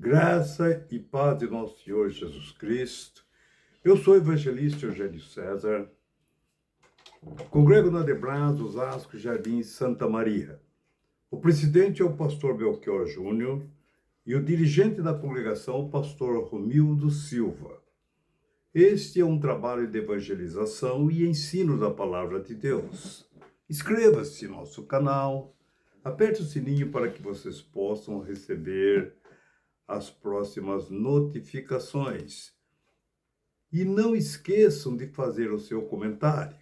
Graça e paz de nosso Senhor Jesus Cristo. Eu sou o evangelista Eugênio César, congrego na Debras, Osasco, Jardim Santa Maria. O presidente é o pastor Belchior Júnior e o dirigente da congregação, o pastor Romildo Silva. Este é um trabalho de evangelização e ensino da palavra de Deus. Inscreva-se no nosso canal, aperte o sininho para que vocês possam receber as próximas notificações. E não esqueçam de fazer o seu comentário.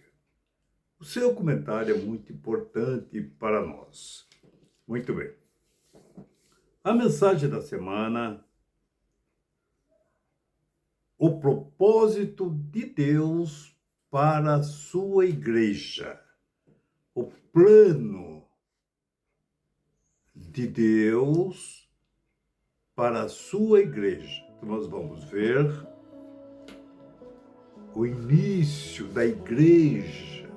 O seu comentário é muito importante para nós. Muito bem. A mensagem da semana: o propósito de Deus para a sua igreja. O plano de Deus para a sua igreja. Então, nós vamos ver o início da igreja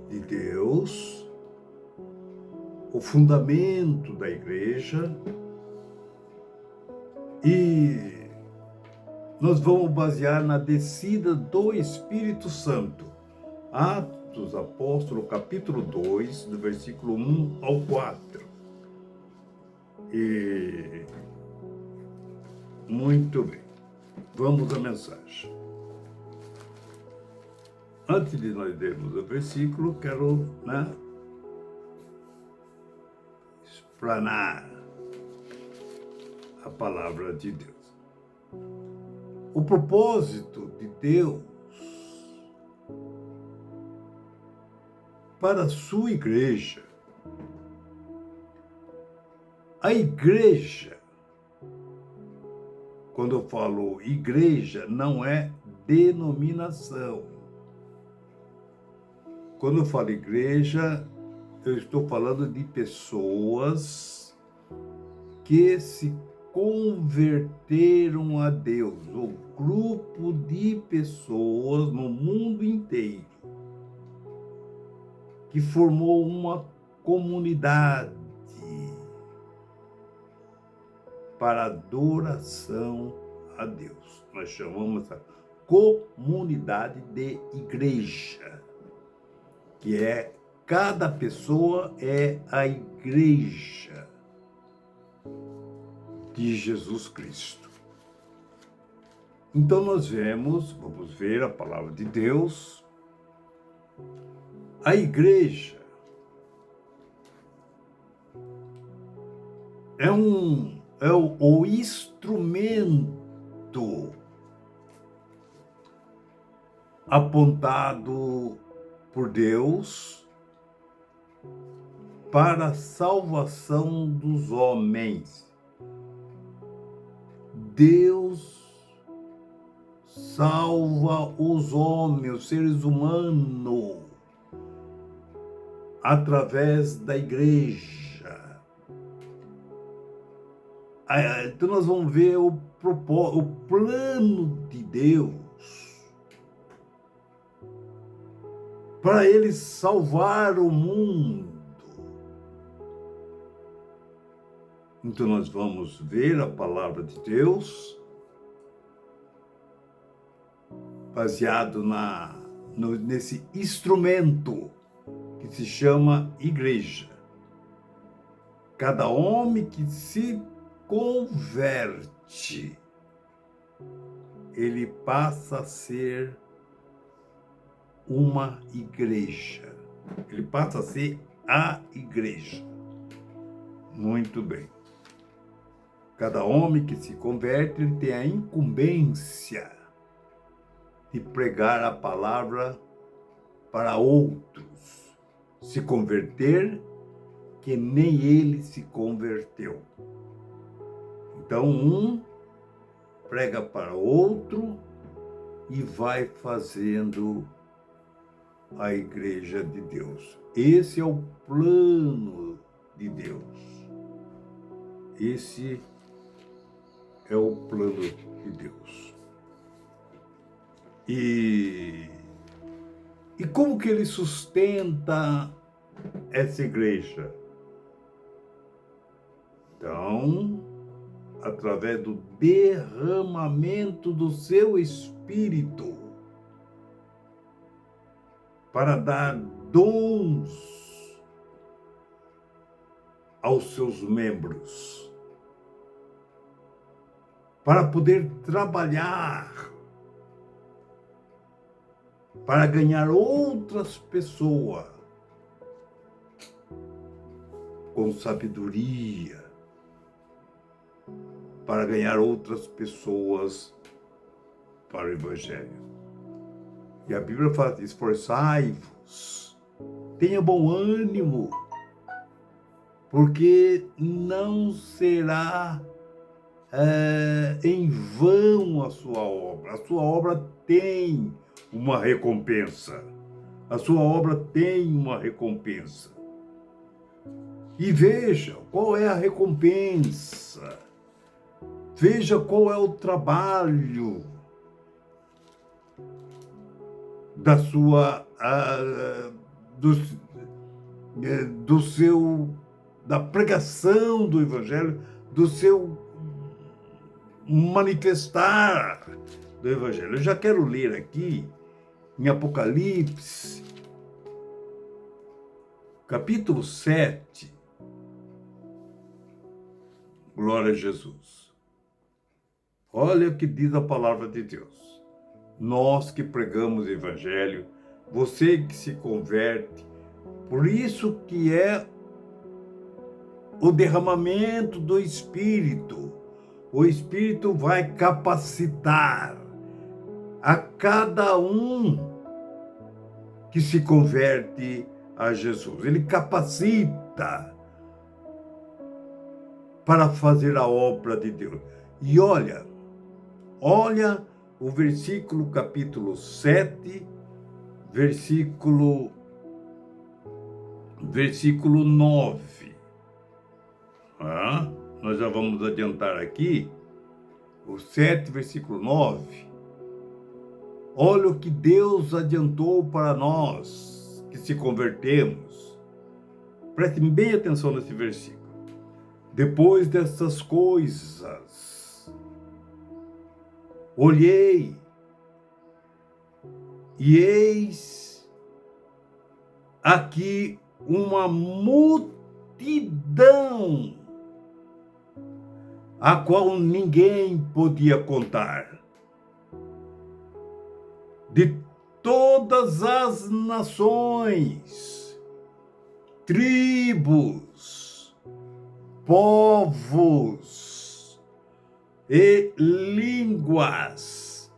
de Deus, o fundamento da igreja, e nós vamos basear na descida do Espírito Santo. Atos dos Apóstolos, capítulo 2, do versículo 1 ao 4. E muito bem, vamos à mensagem. Antes de nós lermos o versículo, quero explanar a palavra de Deus. O propósito de Deus para a sua igreja. A igreja, quando eu falo igreja, não é denominação. Quando eu falo igreja, eu estou falando de pessoas que se converteram a Deus, o grupo de pessoas no mundo inteiro que formou uma comunidade para adoração a Deus. Nós chamamos a comunidade de igreja, que é cada pessoa é a igreja de Jesus Cristo. Então nós vamos ver a palavra de Deus. A igreja é o instrumento apontado por Deus para a salvação dos homens. Deus salva os homens, os seres humanos, através da igreja. Então nós vamos ver o plano de Deus para ele salvar o mundo. Então nós vamos ver a palavra de Deus baseado nesse instrumento que se chama igreja. Cada homem que se converte, ele passa a ser uma igreja. Ele passa a ser a igreja. Muito bem. Cada homem que se converte, ele tem a incumbência de pregar a palavra para outros se converter, que nem ele se converteu. Então, um prega para outro e vai fazendo a igreja de Deus. Esse é o plano de Deus. Esse é o plano de Deus. E como que ele sustenta essa igreja? Então, através do derramamento do seu Espírito, para dar dons aos seus membros, para poder trabalhar, para ganhar outras pessoas com sabedoria, para ganhar outras pessoas para o Evangelho. E a Bíblia fala: esforçai-vos, tenha bom ânimo, porque não será em vão a sua obra. A sua obra tem uma recompensa. A sua obra tem uma recompensa. E veja qual é a recompensa. Veja qual é o trabalho da sua, da pregação do Evangelho, do seu manifestar do Evangelho. Eu já quero ler aqui em Apocalipse, capítulo 7. Glória a Jesus. Olha o que diz a palavra de Deus. Nós que pregamos o Evangelho, você que se converte, por isso que é o derramamento do Espírito. O Espírito vai capacitar a cada um que se converte a Jesus. Ele capacita para fazer a obra de Deus. E olha o versículo capítulo 7, versículo 9. Nós já vamos adiantar aqui, o 7, versículo 9. Olha o que Deus adiantou para nós que se convertemos. Prestem bem atenção nesse versículo. Depois dessas coisas, olhei, e eis aqui uma multidão, a qual ninguém podia contar, de todas as nações, tribos, povos e línguas,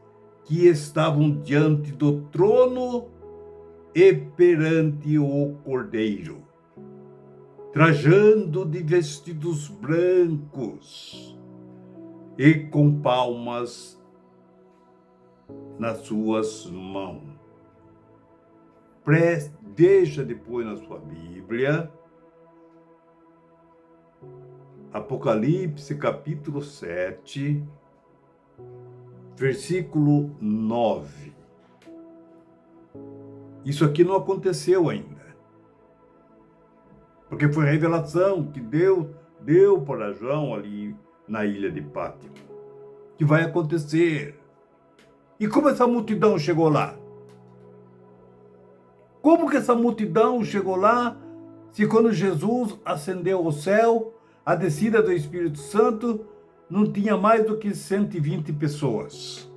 que estavam diante do trono e perante o Cordeiro, trajando de vestidos brancos e com palmas nas suas mãos. Veja depois na sua Bíblia, Apocalipse capítulo 7, versículo 9. Isso aqui não aconteceu ainda, porque foi a revelação que Deus deu para João ali na ilha de Pátimo, que vai acontecer. E como essa multidão chegou lá? Como que essa multidão chegou lá, se quando Jesus ascendeu ao céu, a descida do Espírito Santo, não tinha mais do que 120 pessoas?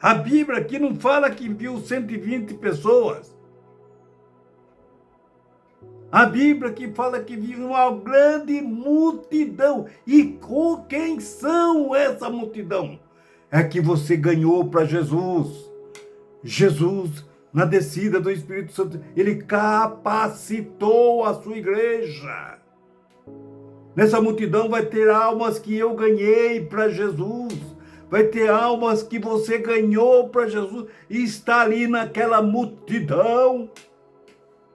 A Bíblia aqui não fala que viu 120 pessoas. A Bíblia aqui fala que viu uma grande multidão. E quem são essa multidão? É que você ganhou para Jesus. Jesus, na descida do Espírito Santo, ele capacitou a sua igreja. Nessa multidão vai ter almas que eu ganhei para Jesus. Vai ter almas que você ganhou para Jesus. E está ali naquela multidão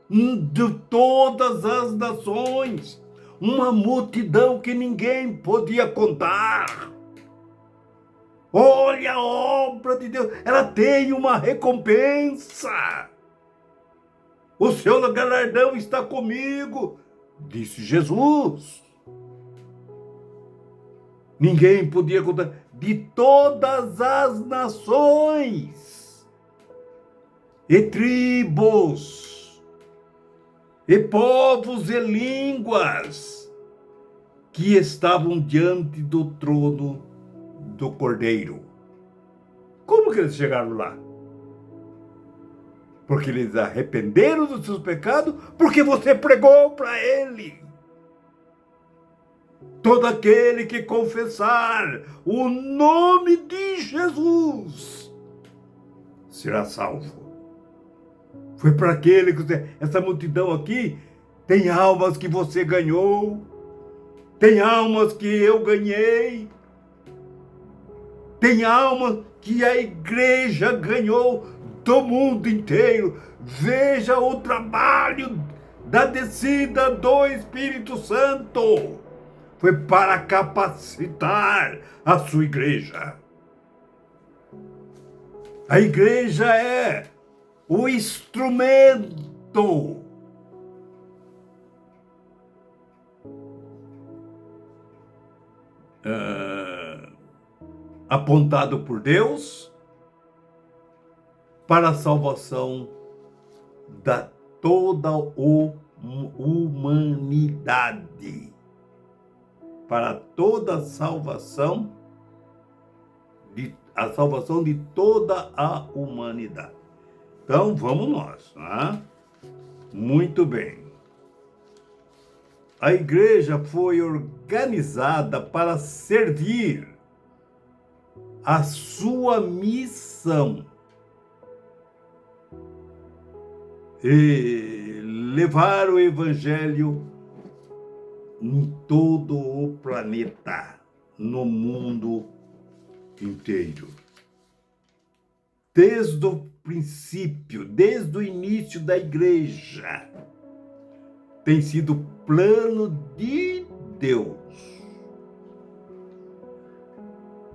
de todas as nações. Uma multidão que ninguém podia contar. Olha a obra de Deus, ela tem uma recompensa. O seu galardão está comigo. Disse Jesus. Ninguém podia contar. De todas as nações, e tribos, e povos e línguas, que estavam diante do trono do Cordeiro. Como que eles chegaram lá? Porque eles arrependeram dos seus pecados, porque você pregou para ele. Todo aquele que confessar o nome de Jesus será salvo. Foi para aquele que essa multidão aqui tem almas que você ganhou, tem almas que eu ganhei, tem almas que a igreja ganhou do mundo inteiro. Veja o trabalho da descida do Espírito Santo. Foi para capacitar a sua igreja. A igreja é o instrumento apontado por Deus para a salvação da toda a humanidade. Para toda a salvação de toda a humanidade. Então, vamos nós, né? Muito bem. A igreja foi organizada para servir a sua missão e levar o evangelho em todo o planeta, no mundo inteiro. Desde o princípio, desde o início da igreja, tem sido plano de Deus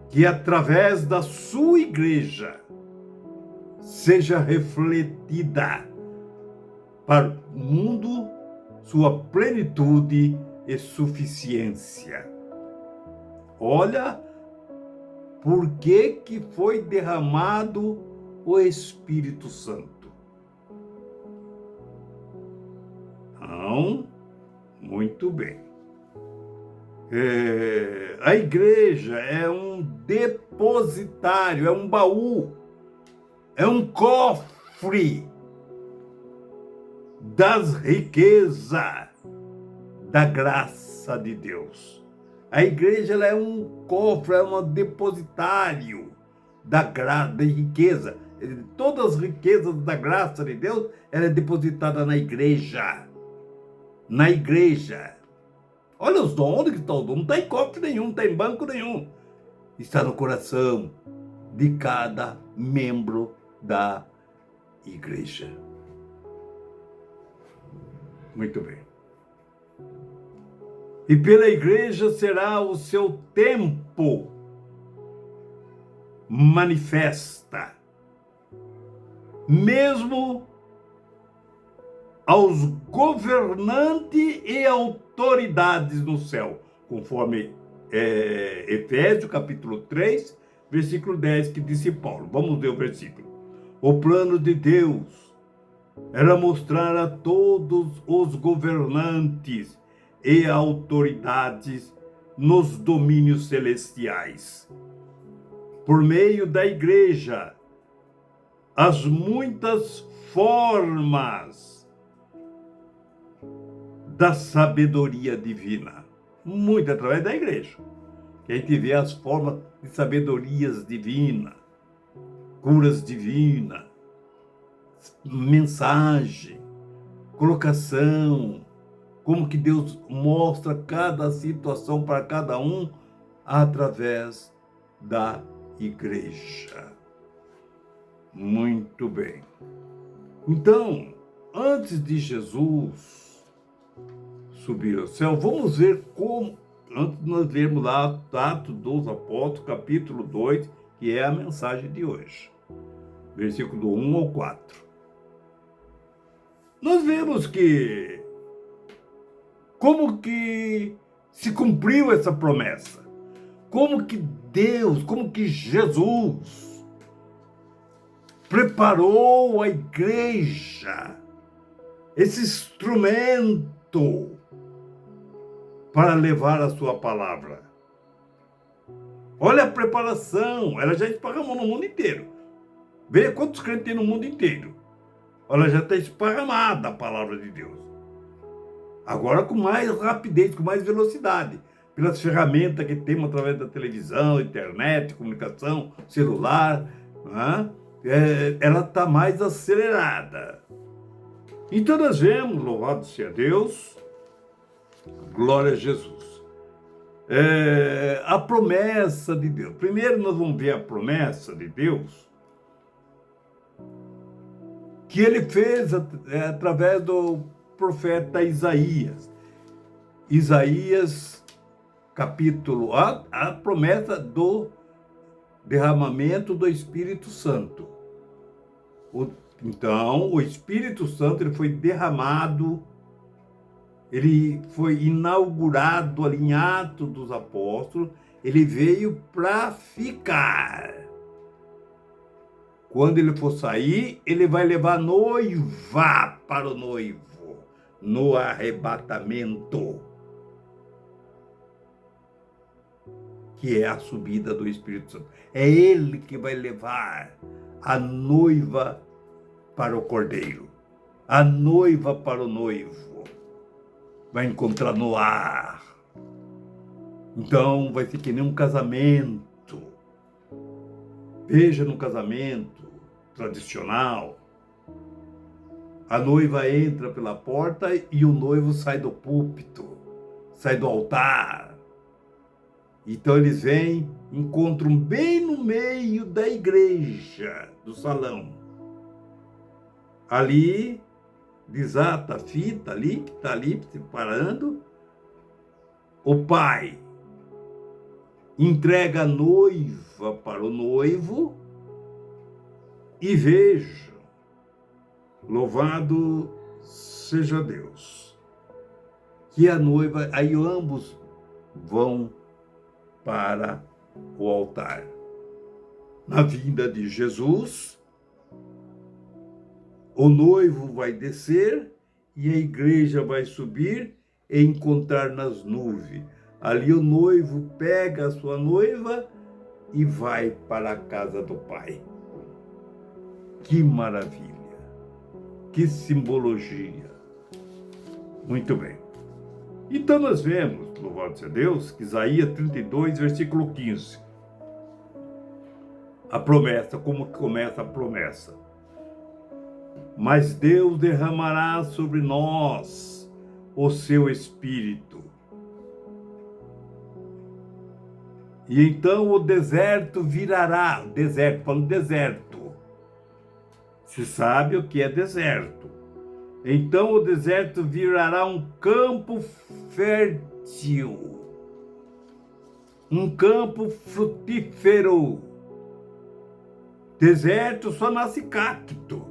que através da sua igreja seja refletida para o mundo sua plenitude e suficiência. Olha por que foi derramado o Espírito Santo. Então, muito bem. A igreja é um depositário, é um baú, é um cofre das riquezas da graça de Deus. A igreja ela é um cofre, é um depositário da riqueza. Todas as riquezas da graça de Deus, ela é depositada na igreja. Na igreja. Olha os dons, onde que está o dom? Não está em cofre nenhum, não está em banco nenhum. Está no coração de cada membro da igreja. Muito bem. E pela igreja será o seu tempo manifesta, mesmo aos governantes e autoridades no céu, conforme Efésios capítulo 3, versículo 10, que disse Paulo. Vamos ver o versículo. O plano de Deus era mostrar a todos os governantes e autoridades nos domínios celestiais, por meio da igreja, as muitas formas da sabedoria divina. Muito através da igreja, que a gente vê as formas de sabedorias divinas, curas divinas, mensagem, colocação, como que Deus mostra cada situação para cada um através da igreja. Muito bem. Então, antes de Jesus subir ao céu, vamos ver como, antes de nós lermos lá Atos dos Apóstolos, capítulo 2, que é a mensagem de hoje. Versículo 1 ao 4. Nós vemos que Como que se cumpriu essa promessa? Como que Deus, como que Jesus preparou a igreja, esse instrumento para levar a sua palavra? Olha a preparação, ela já esparramou no mundo inteiro. Veja quantos crentes tem no mundo inteiro. Ela já está esparramada a palavra de Deus. Agora com mais rapidez, com mais velocidade. Pelas ferramentas que temos através da televisão, internet, comunicação, celular. Né? Ela está mais acelerada. Então nós vemos, louvado seja Deus, glória a Jesus. A promessa de Deus. Primeiro nós vamos ver a promessa de Deus que ele fez através do profeta Isaías. Isaías, capítulo, a promessa do derramamento do Espírito Santo. Então, o Espírito Santo ele foi derramado, ele foi inaugurado ali em Atos dos Apóstolos, ele veio para ficar. Quando ele for sair, ele vai levar a noiva para o noivo, no arrebatamento, que é a subida do Espírito Santo. É ele que vai levar a noiva para o cordeiro, a noiva para o noivo. Vai encontrar no ar. Então vai ser que nem um casamento. Veja no casamento tradicional, a noiva entra pela porta e o noivo sai do púlpito, sai do altar. Então eles vêm, encontram bem no meio da igreja, do salão. Ali, desata a fita ali, que está ali separando. O pai entrega a noiva para o noivo e veja, louvado seja Deus, que a noiva, aí ambos vão para o altar. Na vinda de Jesus, o noivo vai descer e a igreja vai subir e encontrar nas nuvens. Ali o noivo pega a sua noiva e vai para a casa do Pai. Que maravilha! Que simbologia! Muito bem. Então nós vemos, louvado seja Deus, que Isaías 32, versículo 15. A promessa, como que começa a promessa? Mas Deus derramará sobre nós o seu Espírito. E então o deserto virará, deserto, falando deserto. Se sabe o que é deserto. Então o deserto virará um campo fértil, um campo frutífero. Deserto só nasce cacto.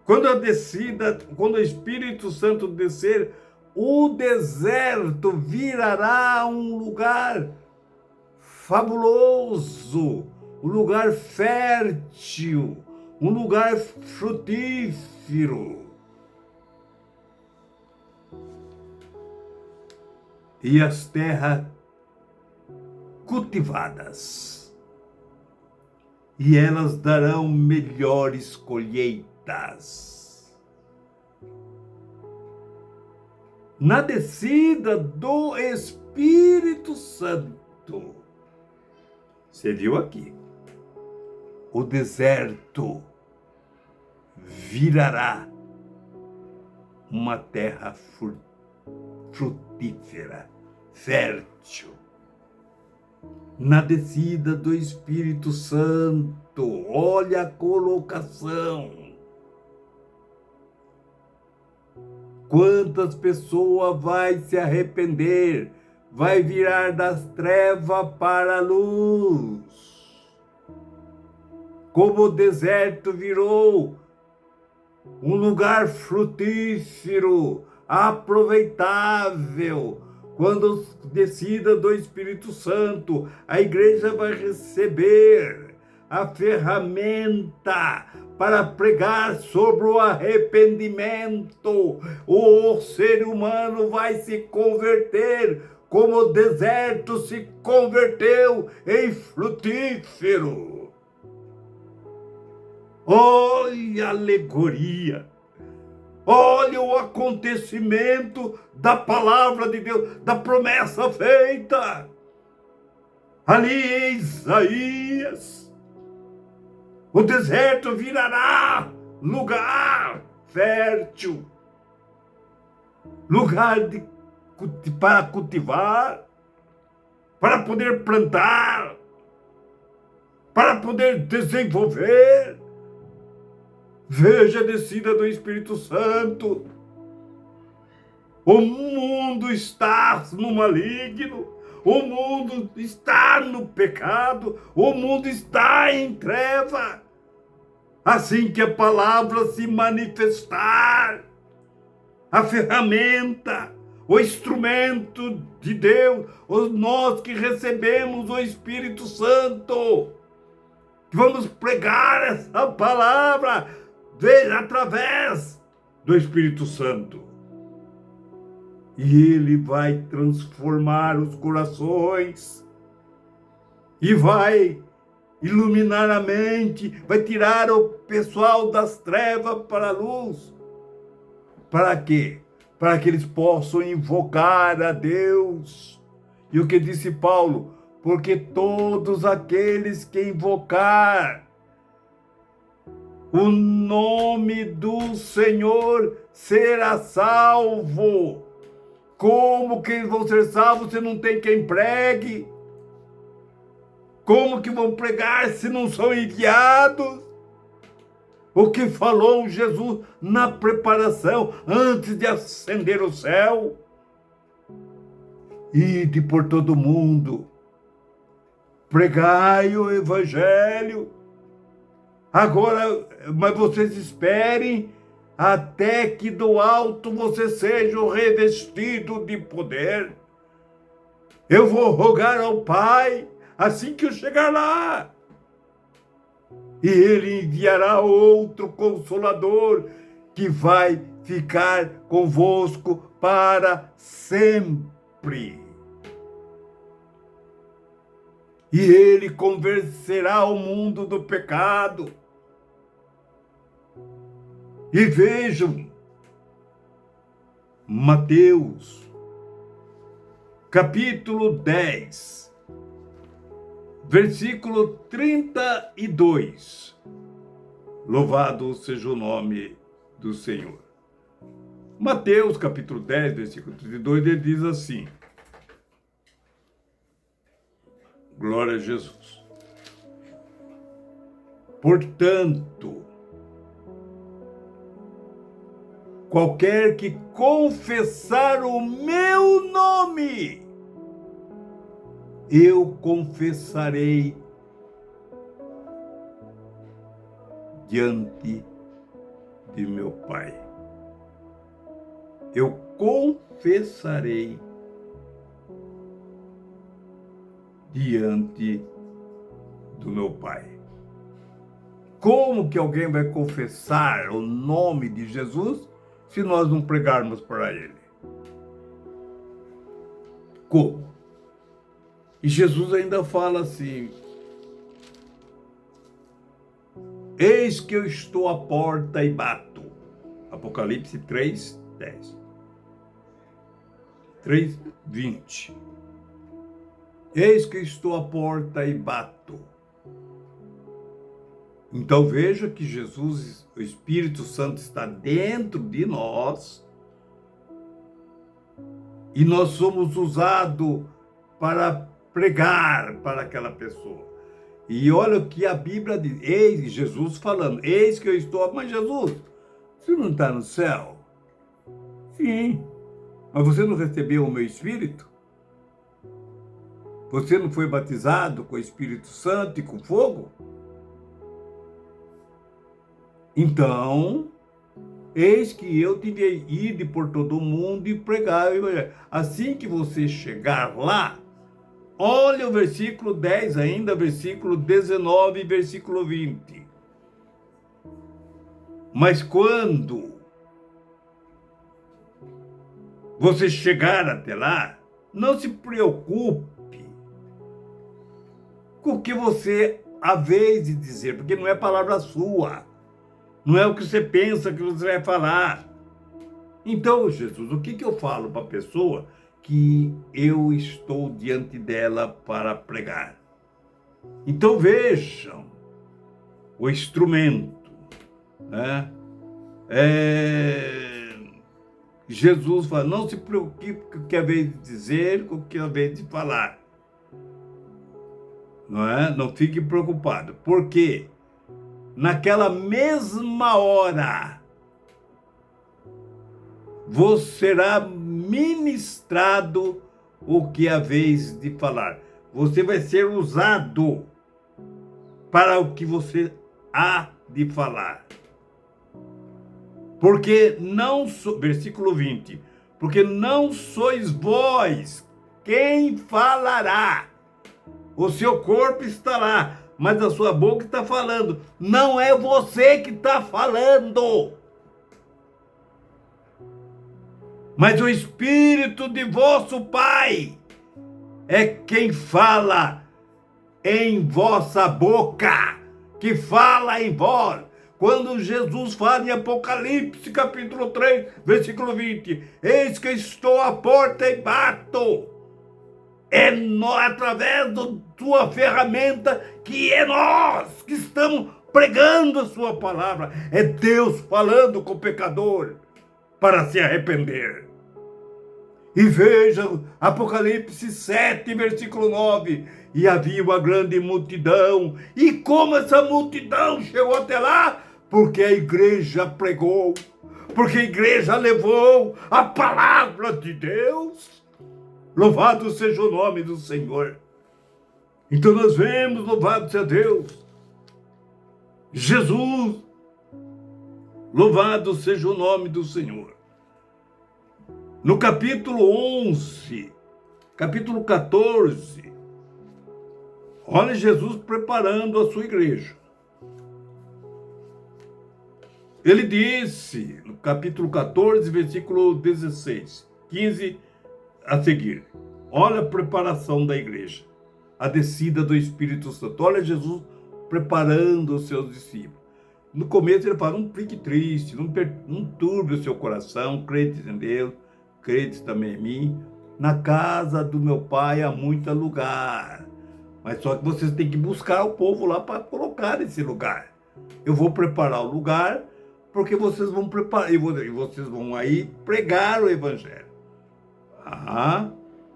Quando o Espírito Santo descer, o deserto virará um lugar fabuloso, um lugar fértil, um lugar frutífero. E as terras cultivadas, e elas darão melhores colheitas. Na descida do Espírito Santo. Você viu aqui? O deserto virará uma terra frutífera, fértil. Na descida do Espírito Santo, olha a colocação. Quantas pessoas vai se arrepender, vai virar das trevas para a luz. Como o deserto virou um lugar frutífero, aproveitável. Quando descida do Espírito Santo, a igreja vai receber a ferramenta para pregar sobre o arrependimento. O ser humano vai se converter, como o deserto se converteu em frutífero. Olha a alegoria. Olha o acontecimento da palavra de Deus, da promessa feita. Ali em Isaías, o deserto virará lugar fértil, lugar para cultivar, para poder plantar, para poder desenvolver. Veja a descida do Espírito Santo. O mundo está no maligno, o mundo está no pecado, o mundo está em treva. Assim que a palavra se manifestar, a ferramenta, o instrumento de Deus, nós que recebemos o Espírito Santo, vamos pregar essa palavra, veja, através do Espírito Santo. E ele vai transformar os corações e vai iluminar a mente, vai tirar o pessoal das trevas para a luz. Para quê? Para que eles possam invocar a Deus. E o que disse Paulo? Porque todos aqueles que invocar o nome do Senhor será salvo. Como que vão ser salvos se não tem quem pregue? Como que vão pregar se não são enviados? O que falou Jesus na preparação antes de ascender o céu? Ide por todo mundo, pregai o evangelho. Agora, mas vocês esperem até que do alto você seja revestido de poder. Eu vou rogar ao Pai assim que eu chegar lá. E Ele enviará outro Consolador que vai ficar convosco para sempre. E Ele convencerá o mundo do pecado. E vejam, Mateus, capítulo 10, versículo 32. Louvado seja o nome do Senhor. Mateus, capítulo 10, versículo 32, ele diz assim: glória a Jesus. Portanto, qualquer que confessar o meu nome, eu confessarei diante de meu Pai. Eu confessarei diante do meu Pai. Como que alguém vai confessar o nome de Jesus se nós não pregarmos para Ele? Como? E Jesus ainda fala assim: eis que eu estou à porta e bato. Apocalipse 3, 10. 3, 20. Eis que estou à porta e bato. Então veja que Jesus, o Espírito Santo, está dentro de nós e nós somos usados para pregar para aquela pessoa. E olha o que a Bíblia diz, eis Jesus falando, eis que eu estou, mas Jesus, você não está no céu? Sim, mas você não recebeu o meu Espírito? Você não foi batizado com o Espírito Santo e com fogo? Então, Eis que eu tive ido por todo o mundo e pregar o evangelho. Assim que você chegar lá, olha o versículo 10 ainda, versículo 19 e versículo 20. Mas quando você chegar até lá, não se preocupe com o que você haver de dizer, porque não é palavra sua. Não é o que você pensa que você vai falar. Então, Jesus, o que eu falo para a pessoa que eu estou diante dela para pregar? Então, vejam o instrumento, né? Jesus fala, não se preocupe com o que é vez de dizer, com o que é vez de falar. Não é? Não fique preocupado. Porque naquela mesma hora, vos será ministrado o que é vez de falar. Você vai ser usado para o que você há de falar. Porque não versículo 20, porque não sois vós quem falará. O seu corpo está lá, mas a sua boca está falando. Não é você que está falando, mas o Espírito de vosso Pai é quem fala em vossa boca, que fala em vós. Quando Jesus fala em Apocalipse, capítulo 3, versículo 20, eis que estou à porta e bato. Através da tua ferramenta, que é nós que estamos pregando a sua palavra. É Deus falando com o pecador para se arrepender. E veja, Apocalipse 7, versículo 9, e havia uma grande multidão. E como essa multidão chegou até lá? Porque a igreja pregou, porque a igreja levou a palavra de Deus. Louvado seja o nome do Senhor. Então nós vemos, louvado seja Deus, Jesus, louvado seja o nome do Senhor. No capítulo 11, capítulo 14, olha Jesus preparando a sua igreja. Ele disse, no capítulo 14, versículo 16, 15 a seguir, olha a preparação da igreja, a descida do Espírito Santo. Olha Jesus preparando os seus discípulos. No começo ele fala, não fique triste, não turbe o seu coração, crede em Deus, crede também em mim. Na casa do meu pai há muito lugar, mas só que vocês têm que buscar o povo lá para colocar nesse lugar. Eu vou preparar o lugar, porque vocês vão preparar, e vocês vão aí pregar o evangelho.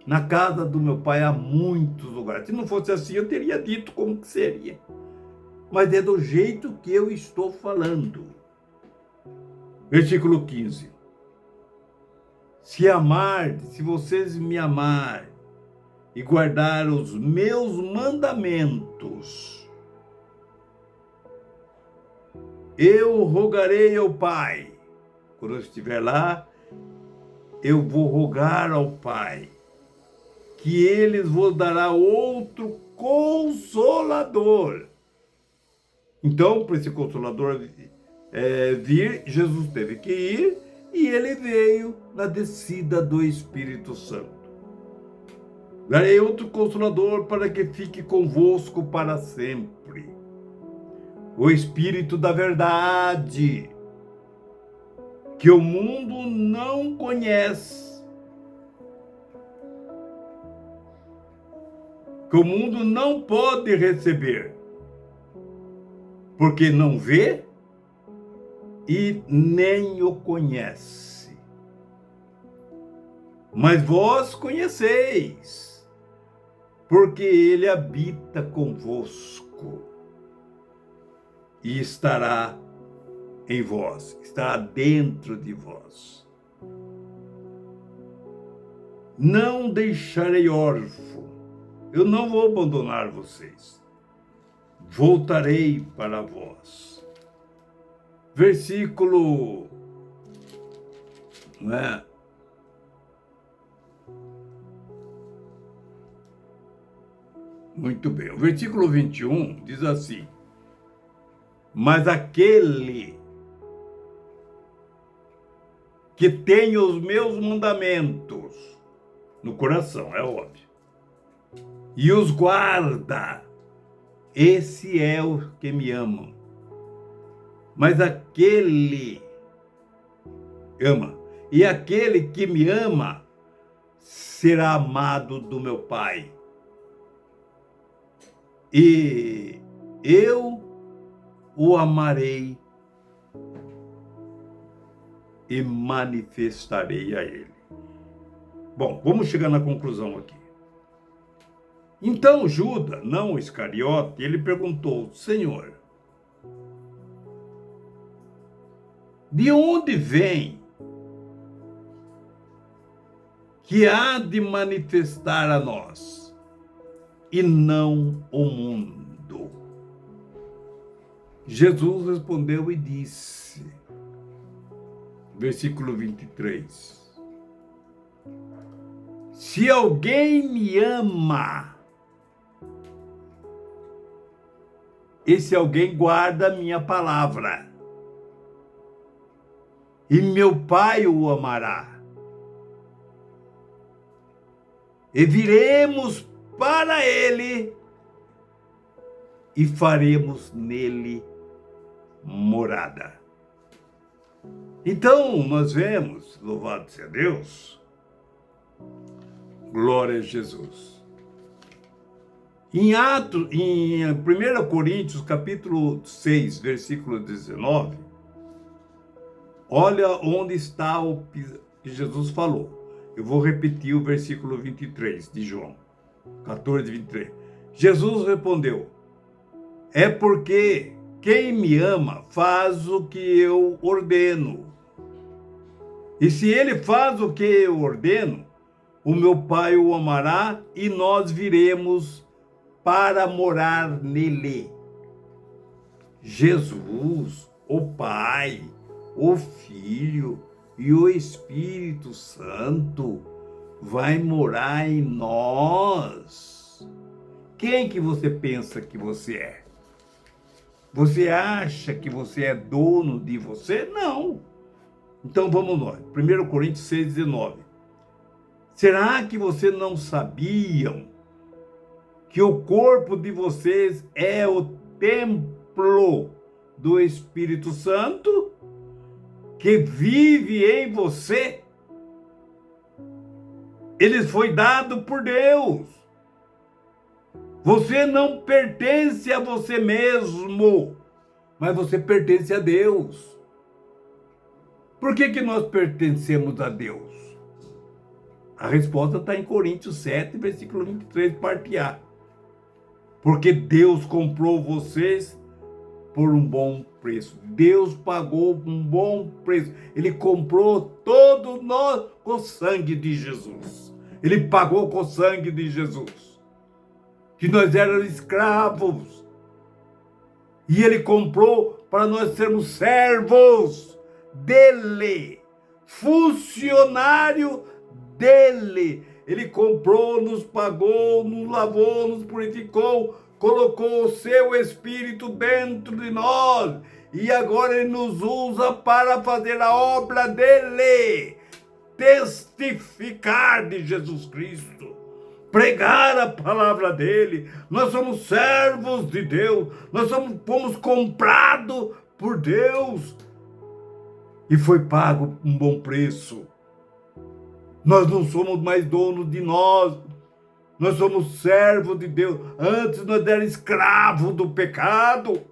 Na casa do meu pai há muitos lugares. Se não fosse assim, eu teria dito como que seria. Mas é do jeito que eu estou falando. Versículo 15. Se vocês me amarem e guardar os meus mandamentos, eu rogarei ao Pai. Quando eu estiver lá, eu vou rogar ao Pai, que Ele vos dará outro Consolador. Então, para esse Consolador vir, Jesus teve que ir, e Ele veio na descida do Espírito Santo. Darei outro Consolador para que fique convosco para sempre. O Espírito da verdade, que o mundo não conhece, que o mundo não pode receber, porque não vê e nem o conhece. Mas vós conheceis, porque ele habita convosco e estará em vós, estará dentro de vós. Não deixarei órfão, eu não vou abandonar vocês, voltarei para vós. Versículo não é? Muito bem. O versículo 21 diz assim: mas aquele que tem os meus mandamentos no coração, é óbvio, e os guarda, esse é o que me ama. Mas aquele ama, e aquele que me ama será amado do meu Pai. E eu o amarei e manifestarei a ele. Bom, vamos chegar na conclusão aqui. Então Judas, não Iscariote, ele perguntou: Senhor, de onde vem que há de manifestar a nós e não o mundo? Jesus respondeu e disse, versículo 23, se alguém me ama, esse alguém guarda a minha palavra, e meu Pai o amará, e viremos para ele e faremos nele morada. Então, nós vemos, louvado seja Deus, glória a Jesus. Em 1 Coríntios, capítulo 6, versículo 19, olha onde está o que Jesus falou. Eu vou repetir o versículo 23 de João 14, 23. Jesus respondeu, é porque quem me ama faz o que eu ordeno. E se ele faz o que eu ordeno, o meu Pai o amará e nós viremos para morar nele. Jesus, o Pai, o Filho e o Espírito Santo vai morar em nós. Quem que você pensa que você é? Você acha que você é dono de você? Não. Então vamos nós. 1 Coríntios 6, 19. Será que vocês não sabiam que o corpo de vocês é o templo do Espírito Santo que vive em você? Ele foi dado por Deus. Você não pertence a você mesmo, mas você pertence a Deus. Por que nós pertencemos a Deus? A resposta está em Coríntios 7, versículo 23, parte A. Porque Deus comprou vocês por um bom preço. Deus pagou um bom preço. Ele comprou todos nós com o sangue de Jesus. Ele pagou com o sangue de Jesus. Que nós éramos escravos. E ele comprou para nós sermos servos dele. Funcionário dele. Ele comprou, nos pagou, nos lavou, nos purificou, colocou o seu Espírito dentro de nós e agora ele nos usa para fazer a obra dele, testificar de Jesus Cristo, pregar a palavra dele. Nós somos servos de Deus, nós fomos comprados por Deus e foi pago um bom preço. Nós não somos mais donos de nós. Nós somos servos de Deus. Antes nós éramos escravos do pecado.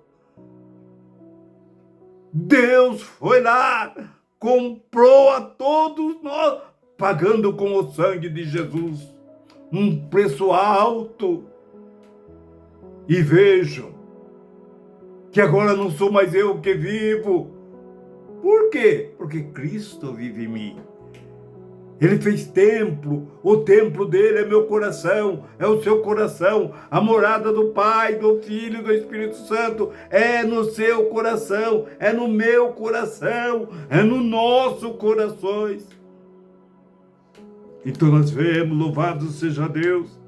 Deus foi lá, comprou a todos nós, pagando com o sangue de Jesus um preço alto. E vejam que agora não sou mais eu que vivo. Por quê? Porque Cristo vive em mim. Ele fez templo, o templo dele é meu coração, é o seu coração, a morada do Pai, do Filho e do Espírito Santo é no seu coração, é no meu coração, é no nosso corações. Então nós vemos, louvado seja Deus,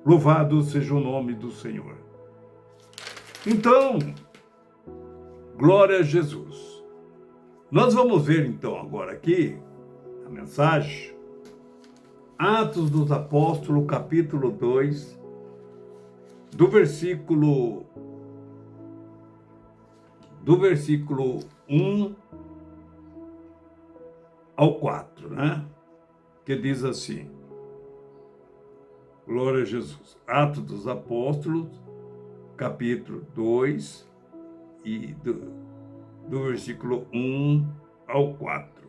louvado seja o nome do Senhor. Então, glória a Jesus. Nós vamos ver então agora aqui a mensagem, Atos dos Apóstolos, capítulo 2, do versículo 1 ao 4, né? Que diz assim, glória a Jesus. Atos dos Apóstolos, capítulo 2, e do versículo 1 ao 4.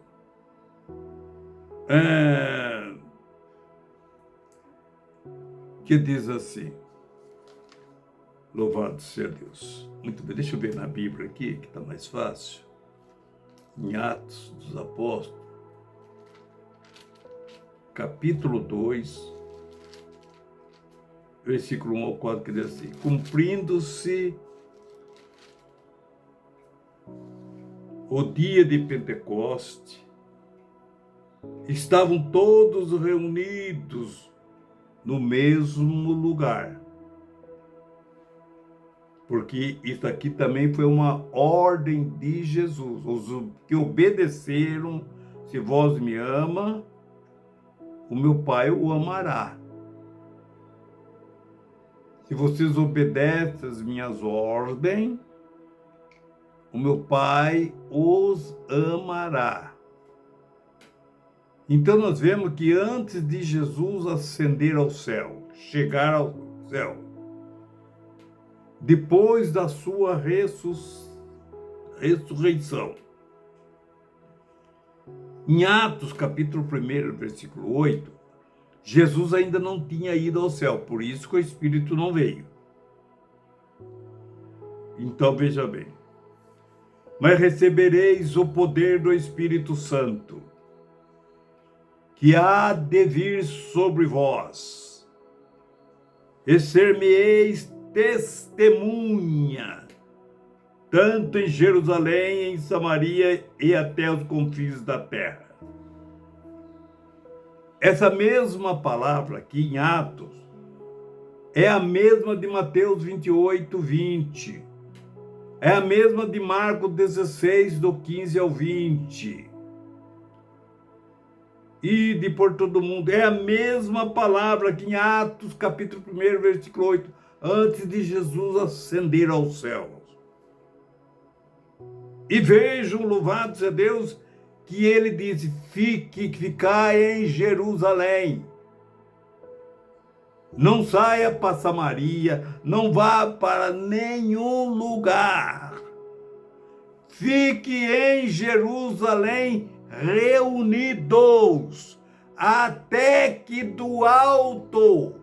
Que diz assim, louvado seja Deus. Muito bem, deixa eu ver na Bíblia aqui, que está mais fácil. Em Atos dos Apóstolos, capítulo 2, versículo 1 ao 4, que diz assim, cumprindo-se o dia de Pentecoste, estavam todos reunidos no mesmo lugar. Porque isso aqui também foi uma ordem de Jesus. Os que obedeceram, se vós me ama, o meu Pai o amará. Se vocês obedecem às minhas ordens, o meu Pai os amará. Então nós vemos que antes de Jesus ascender ao céu, chegar ao céu, depois da sua ressurreição, em Atos, capítulo 1, versículo 8, Jesus ainda não tinha ido ao céu, por isso que o Espírito não veio. Então veja bem, mas recebereis o poder do Espírito Santo, que há de vir sobre vós, e ser-me-eis testemunha, tanto em Jerusalém, em Samaria e até os confins da terra. Essa mesma palavra aqui em Atos é a mesma de Mateus 28, 20. É a mesma de Marcos 16, do 15 ao 20. E de por todo mundo. É a mesma palavra aqui em Atos, capítulo 1, versículo 8, antes de Jesus ascender aos céus. E vejam, louvado seja Deus, que ele disse, ficai em Jerusalém. Não saia para Samaria, não vá para nenhum lugar. Fique em Jerusalém reunidos, até que do alto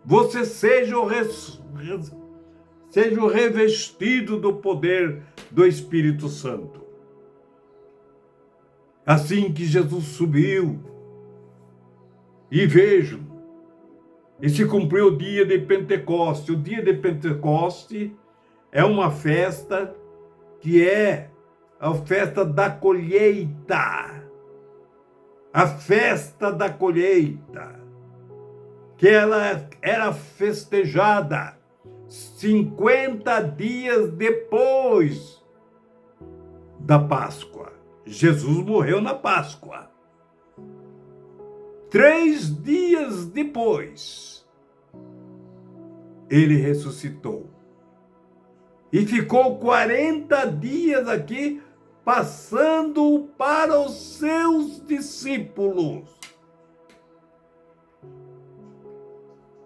você seja revestido do poder do Espírito Santo. Assim que Jesus subiu, e vejam, e se cumpriu o dia de Pentecoste. O dia de Pentecoste é uma festa que é a festa da colheita. A festa da colheita. Que ela era festejada 50 dias depois da Páscoa. Jesus morreu na Páscoa. 3 dias depois, ele ressuscitou. E ficou 40 dias aqui, passando para os seus discípulos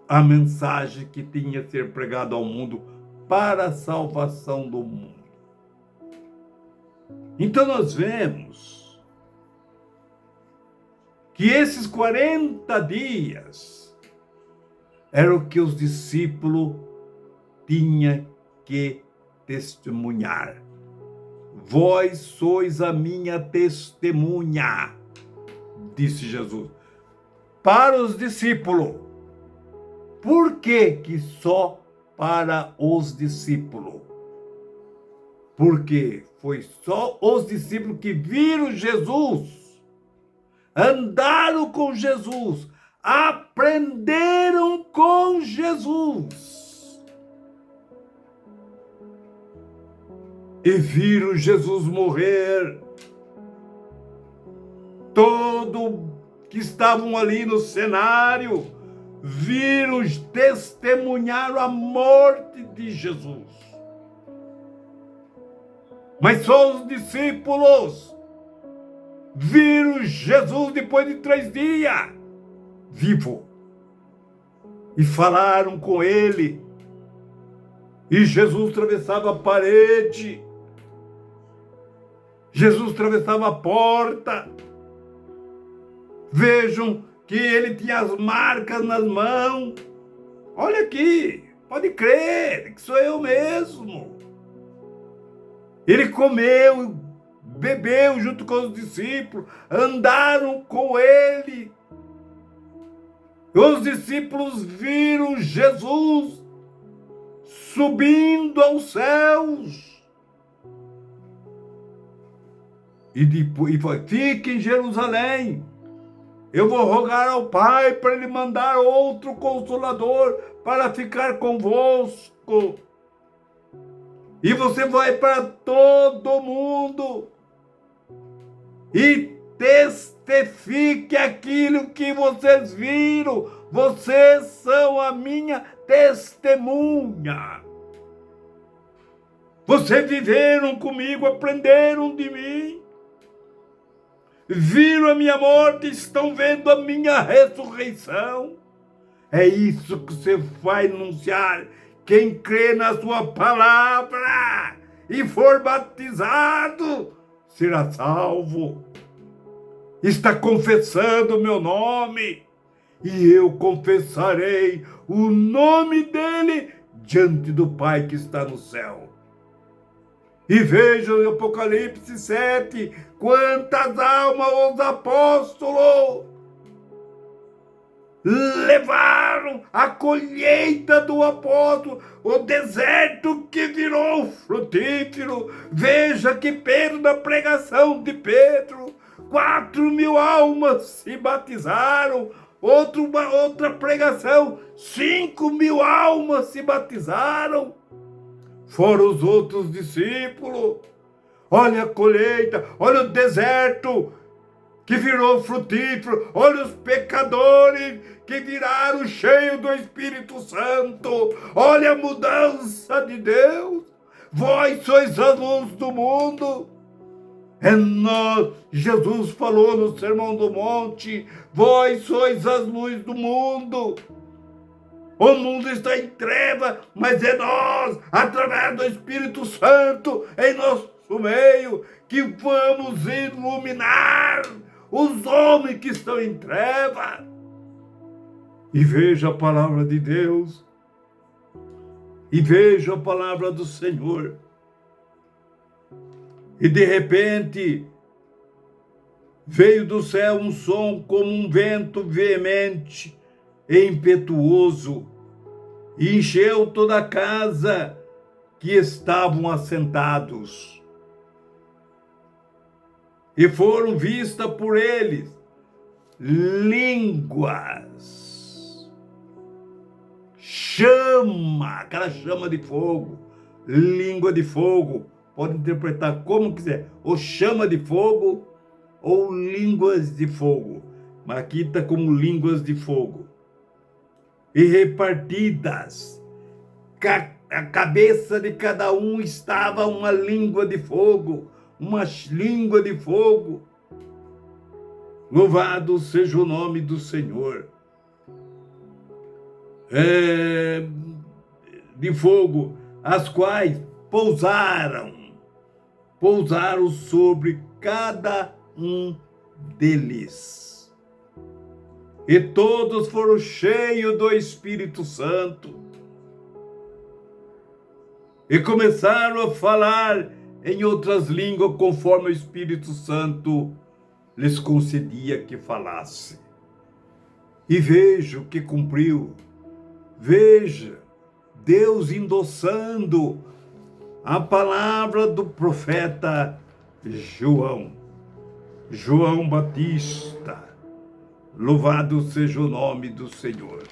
a mensagem que tinha que ser pregada ao mundo para a salvação do mundo. Então nós vemos que esses 40 dias era o que os discípulos tinham que testemunhar. Vós sois a minha testemunha, disse Jesus, para os discípulos. Por que só para os discípulos? Porque foi só os discípulos que viram Jesus andaram com Jesus, aprenderam com Jesus e viram Jesus morrer. Todos que estavam ali no cenário viram, testemunharam a morte de Jesus. Mas só os discípulos viram Jesus depois de 3 dias, vivo. E falaram com ele. E Jesus atravessava a parede. Jesus atravessava a porta. Vejam que ele tinha as marcas nas mãos. Olha aqui, pode crer que sou eu mesmo. Ele comeu, bebeu junto com os discípulos, andaram com ele. Os discípulos viram Jesus subindo aos céus. E depois foi: fique em Jerusalém. Eu vou rogar ao Pai para ele mandar outro Consolador para ficar convosco. E você vai para todo mundo e testifique aquilo que vocês viram. Vocês são a minha testemunha. Vocês viveram comigo, aprenderam de mim. Viram a minha morte, estão vendo a minha ressurreição. É isso que você vai anunciar. Quem crê na sua palavra e for batizado será salvo. Está confessando o meu nome, e eu confessarei o nome dele diante do Pai que está no céu. E vejam em Apocalipse 7, quantas almas os apóstolos levaram, a colheita do apóstolo, o deserto que virou frutífero. Veja que Pedro, na pregação de Pedro, 4.000 almas se batizaram. Outra pregação, 5.000 almas se batizaram. Fora os outros discípulos. Olha a colheita, olha o deserto que virou frutífero, olha os pecadores que viraram cheios do Espírito Santo, olha a mudança de Deus. Vós sois a luz do mundo. É nós, Jesus falou no Sermão do Monte, vós sois as luzes do mundo. O mundo está em treva, mas é nós, através do Espírito Santo, em nosso meio, que vamos iluminar os homens que estão em treva. E veja a palavra de Deus, e veja a palavra do Senhor. E de repente veio do céu um som como um vento veemente e impetuoso, e encheu toda a casa que estavam assentados. E foram vistas por eles línguas, chama, aquela chama de fogo, língua de fogo, pode interpretar como quiser, ou chama de fogo, ou línguas de fogo, mas aqui está como línguas de fogo, e repartidas, a cabeça de cada um estava uma língua de fogo, uma língua de fogo. Louvado seja o nome do Senhor. De fogo, as quais pousaram sobre cada um deles. E todos foram cheios do Espírito Santo. E começaram a falar em outras línguas, conforme o Espírito Santo lhes concedia que falasse. E veja o que cumpriu. Veja, Deus endossando a palavra do profeta João. João Batista. Louvado seja o nome do Senhor.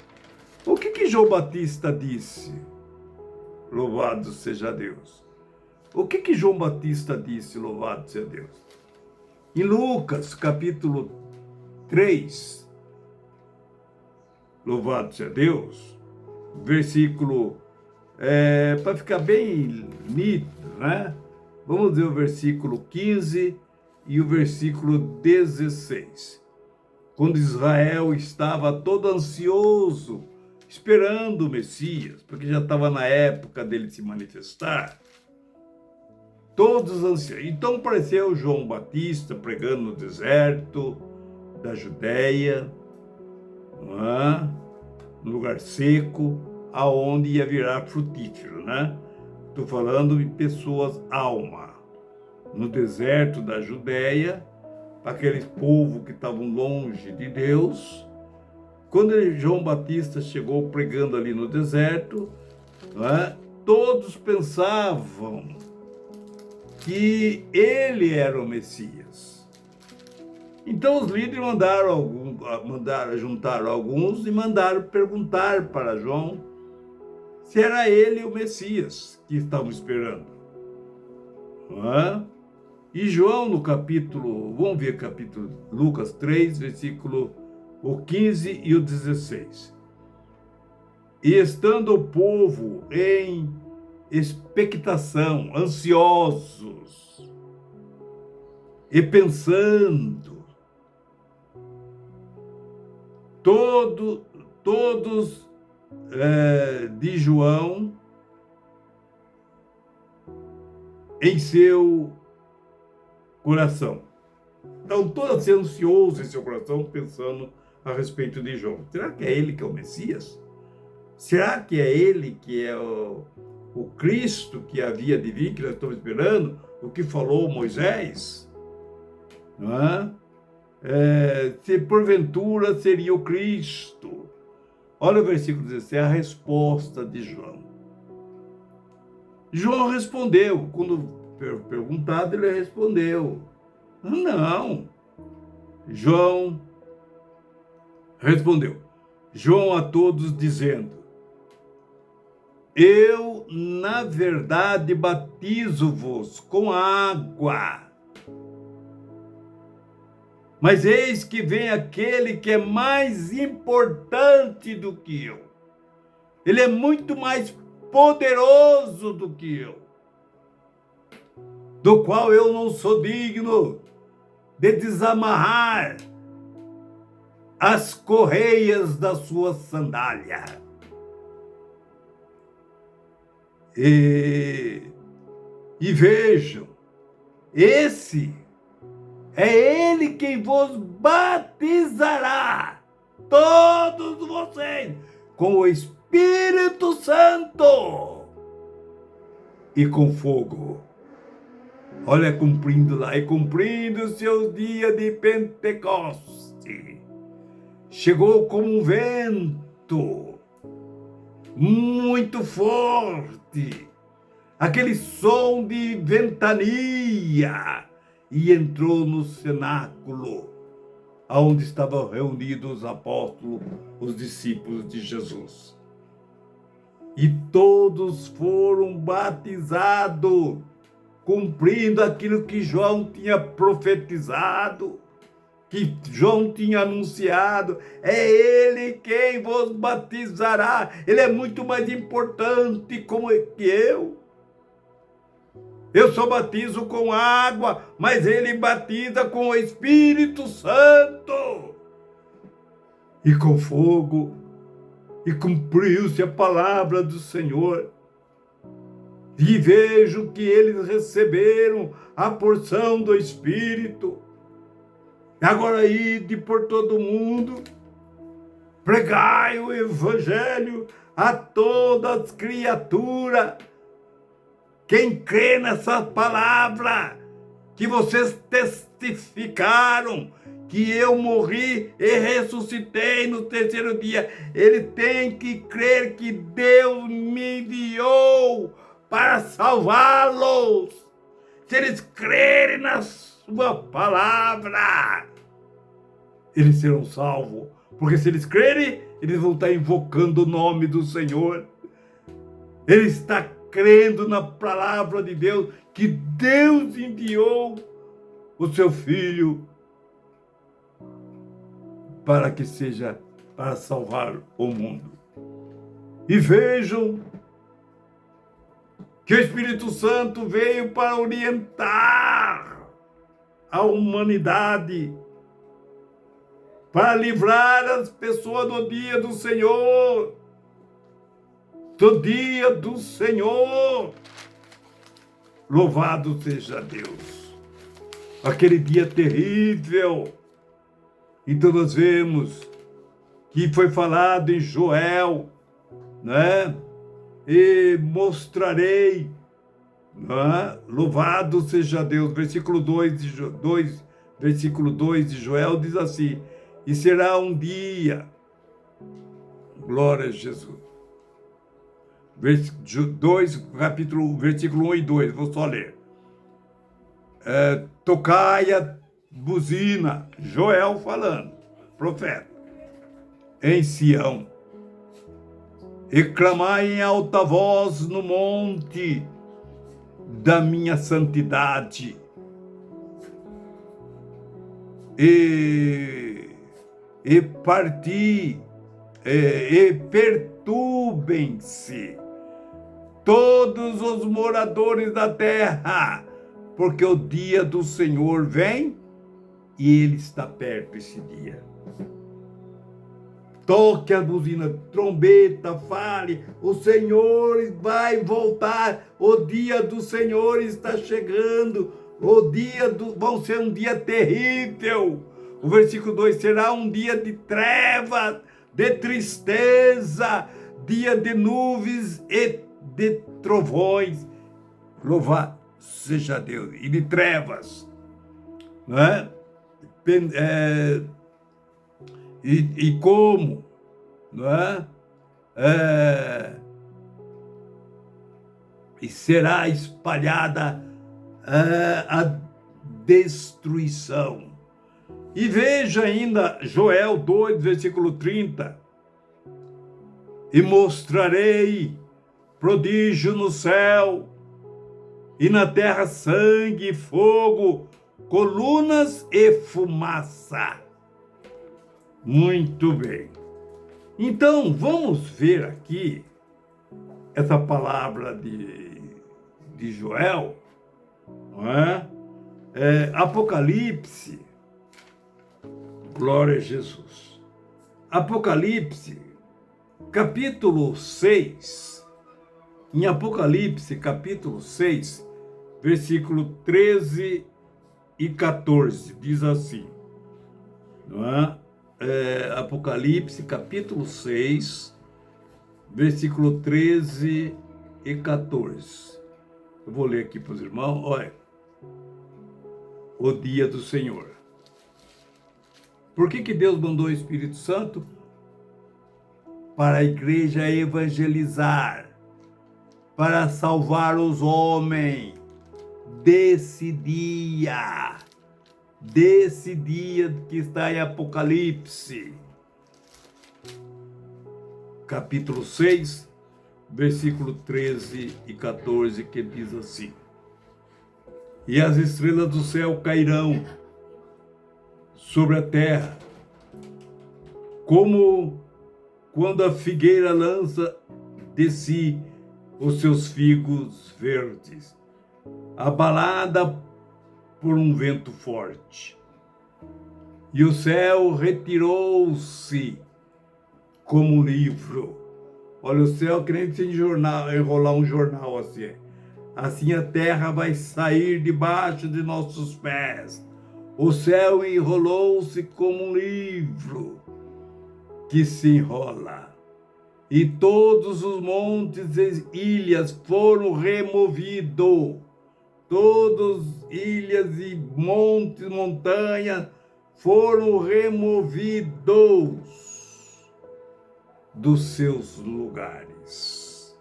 O que João Batista disse? Louvado seja Deus. O que João Batista disse? Louvado seja Deus. Em Lucas, capítulo 3, louvado seja Deus, versículo, para ficar bem nítido, né? Vamos dizer o versículo 15 e o versículo 16. Quando Israel estava todo ansioso, esperando o Messias, porque já estava na época dele se manifestar, todos ansiosos. Então apareceu João Batista pregando no deserto da Judéia, no lugar seco, aonde ia virar frutífero, né? Estou falando de pessoas alma, no deserto da Judéia, para aqueles povos que estavam longe de Deus. Quando João Batista chegou pregando ali no deserto, todos pensavam que ele era o Messias. Então os líderes juntaram alguns e mandaram perguntar para João se era ele o Messias que estavam esperando. E João no capítulo, vamos ver capítulo Lucas 3, versículo o 15 e o 16. E estando o povo em expectação, ansiosos, e pensando, todos de João em seu coração. Então, todos ansiosos em seu coração, pensando a respeito de João. Será que é ele que é o Messias? Será que é ele que é o Cristo que havia de vir, que nós estamos esperando? O que falou Moisés? Se porventura seria o Cristo. Olha o versículo 16, a resposta de João. João respondeu, quando perguntado, ele respondeu. Não. João respondeu. João a todos dizendo: eu, na verdade, batizo-vos com água. Mas eis que vem aquele que é mais importante do que eu. Ele é muito mais poderoso do que eu, do qual eu não sou digno de desamarrar as correias da sua sandália. E vejam, esse é ele quem vos batizará, todos vocês, com o Espírito Santo e com fogo. Olha, cumprindo lá, e cumprindo o seu dia de Pentecoste, chegou como um vento muito forte, aquele som de ventania, e entrou no cenáculo, onde estavam reunidos os apóstolos, os discípulos de Jesus. E todos foram batizados, cumprindo aquilo que João tinha profetizado, que João tinha anunciado. É ele quem vos batizará. Ele é muito mais importante que eu. Eu só batizo com água, mas ele batiza com o Espírito Santo e com fogo. E cumpriu-se a palavra do Senhor. E vejo que eles receberam a porção do Espírito. Agora ide por todo mundo, pregai o Evangelho a todas as criaturas. Quem crê nessa palavra, que vocês testificaram, que eu morri e ressuscitei no terceiro dia, ele tem que crer que Deus me enviou para salvá-los. Se eles crerem nas sua palavra, eles serão salvos. Porque se eles crerem, eles vão estar invocando o nome do Senhor. Ele está crendo na palavra de Deus, que Deus enviou o seu Filho para que seja para salvar o mundo. E vejam que o Espírito Santo veio para orientar a humanidade, para livrar as pessoas do dia do Senhor. Do dia do Senhor. Louvado seja Deus. Aquele dia terrível. Então nós vemos que foi falado em Joel, né? E mostrarei, né? Louvado seja Deus. Versículo 2 versículo 2 de Joel diz assim: e será um dia, glória a Jesus. Versículo 1 e 2, vou só ler. Tocai a buzina, Joel falando, profeta, em Sião, e clamai em alta voz no monte da minha santidade, e perturbem-se todos os moradores da terra, porque o dia do Senhor vem e ele está perto esse dia. Toque a buzina, trombeta, fale, o Senhor vai voltar, o dia do Senhor está chegando, vai ser um dia terrível. O versículo 2, será um dia de trevas, de tristeza, dia de nuvens e de trovões, louvado seja Deus, e de trevas, né? E como, né? E será espalhada a destruição. E veja ainda Joel 2, versículo 30, e mostrarei prodígio no céu, e na terra sangue e fogo, colunas e fumaça. Muito bem. Então, vamos ver aqui essa palavra de Joel, não é? Apocalipse, glória a Jesus. Apocalipse, capítulo 6, em Apocalipse, capítulo 6, versículo 13 e 14, diz assim, não é? Apocalipse, capítulo 6, versículo 13 e 14. Eu vou ler aqui para os irmãos, olha. O dia do Senhor. Por que Deus mandou o Espírito Santo? Para a igreja evangelizar, para salvar os homens desse dia que está em Apocalipse, capítulo 6, versículo 13 e 14, que diz assim: e as estrelas do céu cairão sobre a terra, como quando a figueira lança de si os seus figos verdes, abalada por um vento forte. E o céu retirou-se como um livro. Olha, o céu que nem se enrolar um jornal assim. Assim a terra vai sair debaixo de nossos pés. O céu enrolou-se como um livro que se enrola. E todos os montes e ilhas foram removidos. Todos ilhas e montes, montanhas foram removidos dos seus lugares.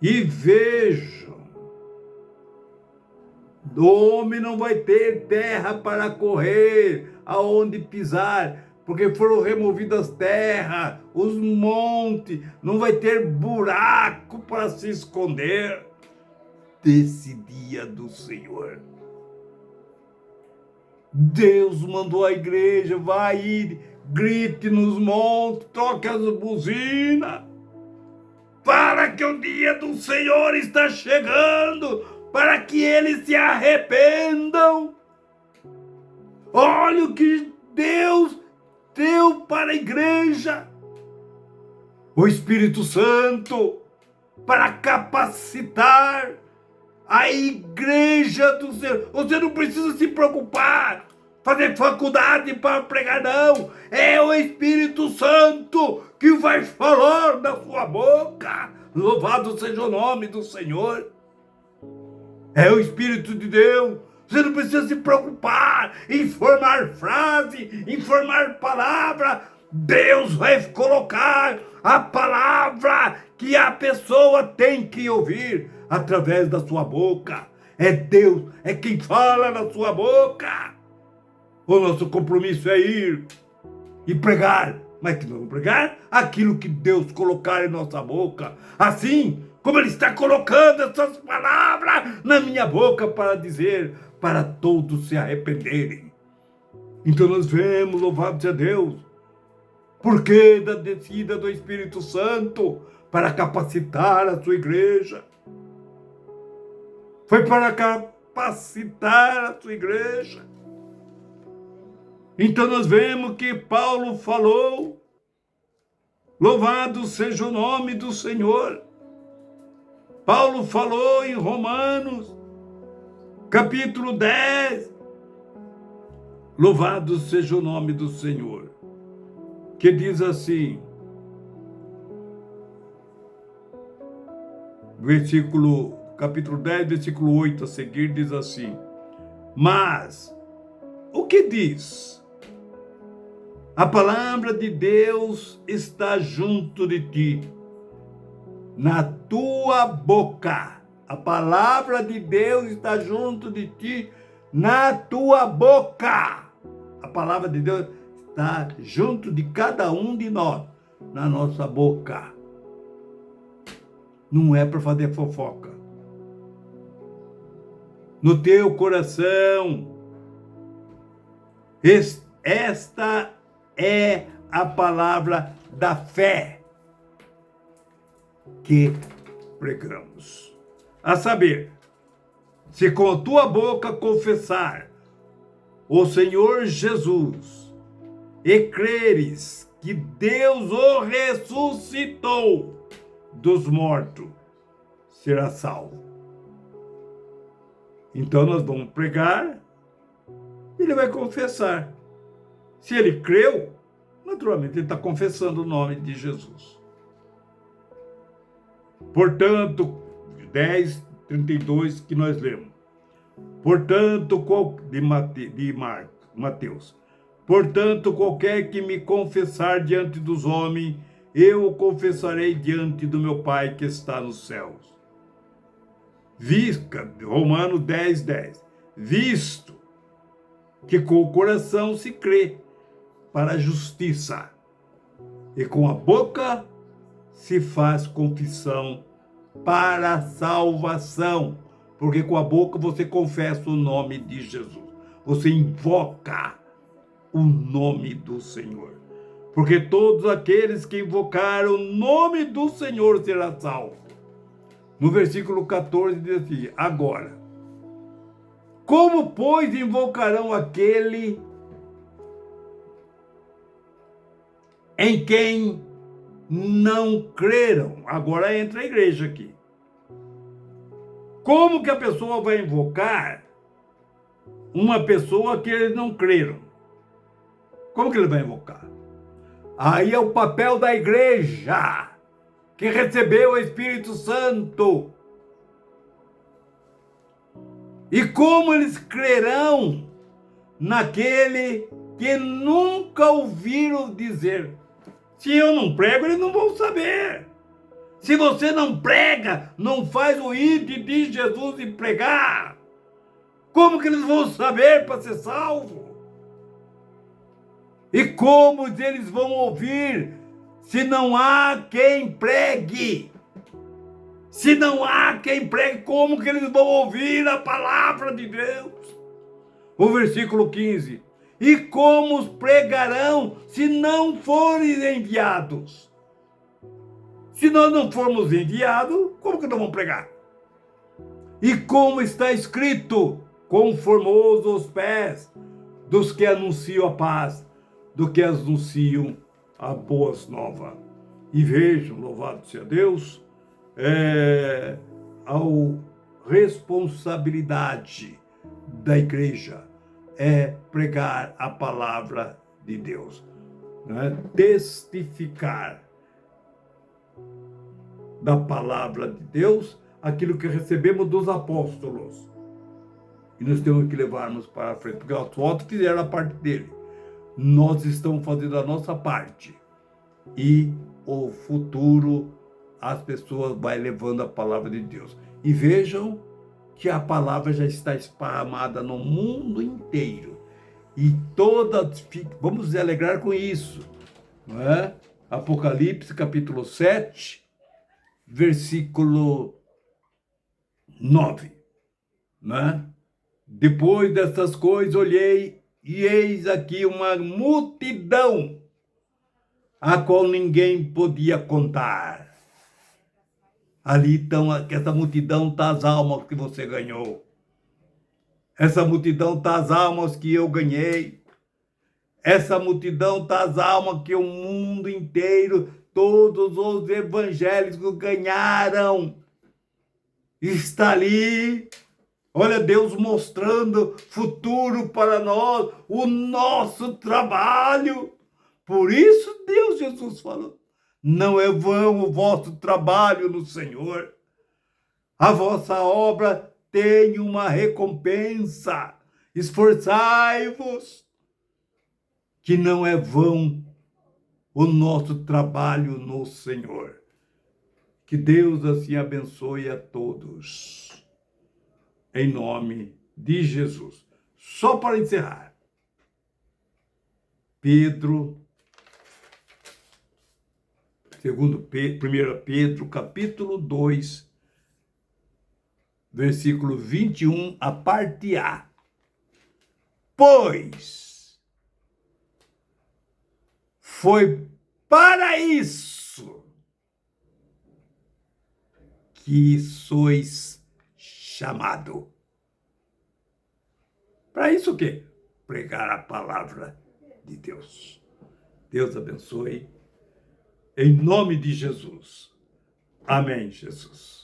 E vejam, O homem não vai ter terra para correr, aonde pisar, porque foram removidas as terras, os montes, não vai ter buraco para se esconder desse dia do Senhor. Deus mandou a igreja, vai ir, grite nos montes, toque as buzinas, para que o dia do Senhor está chegando, para que eles se arrependam. Olha o que Deus deu para a igreja, o Espírito Santo, para capacitar a igreja do Senhor. Você não precisa se preocupar, fazer faculdade para pregar, não. É o Espírito Santo que vai falar da sua boca. Louvado seja o nome do Senhor. É o Espírito de Deus. Você não precisa se preocupar em formar frase, em formar palavra. Deus vai colocar a palavra que a pessoa tem que ouvir através da sua boca. É Deus, é quem fala na sua boca. O nosso compromisso é ir e pregar. Mas que nós vamos pregar aquilo que Deus colocar em nossa boca. Assim como Ele está colocando essas palavras na minha boca para dizer, para todos se arrependerem. Então nós vemos, louvado seja Deus, porque da descida do Espírito Santo para capacitar a sua igreja. Foi para capacitar a sua igreja. Então nós vemos que Paulo falou, louvado seja o nome do Senhor. Paulo falou em Romanos, capítulo 10, louvado seja o nome do Senhor, que diz assim, capítulo 10, versículo 8 a seguir, diz assim, mas o que diz? A palavra de Deus está junto de ti, na tua boca. A palavra de Deus está junto de ti, na tua boca. A palavra de Deus está junto de cada um de nós, na nossa boca. Não é para fazer fofoca. No teu coração. Esta é a palavra da fé que pregamos. A saber, se com a tua boca confessar o Senhor Jesus e creres que Deus o ressuscitou dos mortos, será salvo. Então nós vamos pregar, ele vai confessar. Se ele creu, naturalmente ele está confessando o nome de Jesus. Portanto, 10:32 que nós lemos. Portanto, de Mateus. Portanto, qualquer que me confessar diante dos homens, eu o confessarei diante do meu Pai que está nos céus. Romanos 10:10. Visto que com o coração se crê para a justiça, e com a boca se faz confissão para a salvação. Porque com a boca você confessa o nome de Jesus. Você invoca o nome do Senhor. Porque todos aqueles que invocaram o nome do Senhor serão salvos. No versículo 14 diz assim, agora, como, pois, invocarão aquele em quem não creram? Agora entra a igreja aqui. Como que a pessoa vai invocar uma pessoa que eles não creram? Como que ele vai invocar? Aí é o papel da igreja, que recebeu o Espírito Santo. E como eles crerão naquele que nunca ouviram dizer? Se eu não prego, eles não vão saber. Se você não prega, não faz o ID de Jesus e pregar, Como que eles vão saber para ser salvo? E como eles vão ouvir se não há quem pregue? Se não há quem pregue, como que eles vão ouvir a palavra de Deus? O versículo 15. E como os pregarão se não forem enviados? Se nós não formos enviados, como que nós vamos pregar? E como está escrito, quão formosos os pés dos que anunciam a paz, do que anunciam a boas novas. E vejam, louvado seja Deus, a responsabilidade da igreja é pregar a palavra de Deus, né? Testificar da palavra de Deus aquilo que recebemos dos apóstolos. E nós temos que levarmos para frente, porque os outros fizeram a parte dele. Nós estamos fazendo a nossa parte. E o futuro, as pessoas vão levando a palavra de Deus. E vejam que a palavra já está esparramada no mundo inteiro. E vamos nos alegrar com isso, não é? Apocalipse, capítulo 7, versículo 9, né? Depois dessas coisas, olhei e eis aqui uma multidão, a qual ninguém podia contar. Ali estão, essa multidão está as almas que você ganhou. Essa multidão está as almas que eu ganhei. Essa multidão está as almas que o mundo inteiro, todos os evangélicos ganharam. Está ali. Olha, Deus mostrando futuro para nós, o nosso trabalho. Por isso Deus, Jesus falou, não é vão o vosso trabalho no Senhor. A vossa obra tem uma recompensa. Esforçai-vos, que não é vão o nosso trabalho no Senhor. Que Deus assim abençoe a todos. Em nome de Jesus. Só para encerrar. Pedro, 1 Pedro, capítulo 2, versículo 21, a parte A. Pois foi para isso que sois chamado. Para isso o quê? Pregar a palavra de Deus. Deus abençoe. Em nome de Jesus. Amém, Jesus.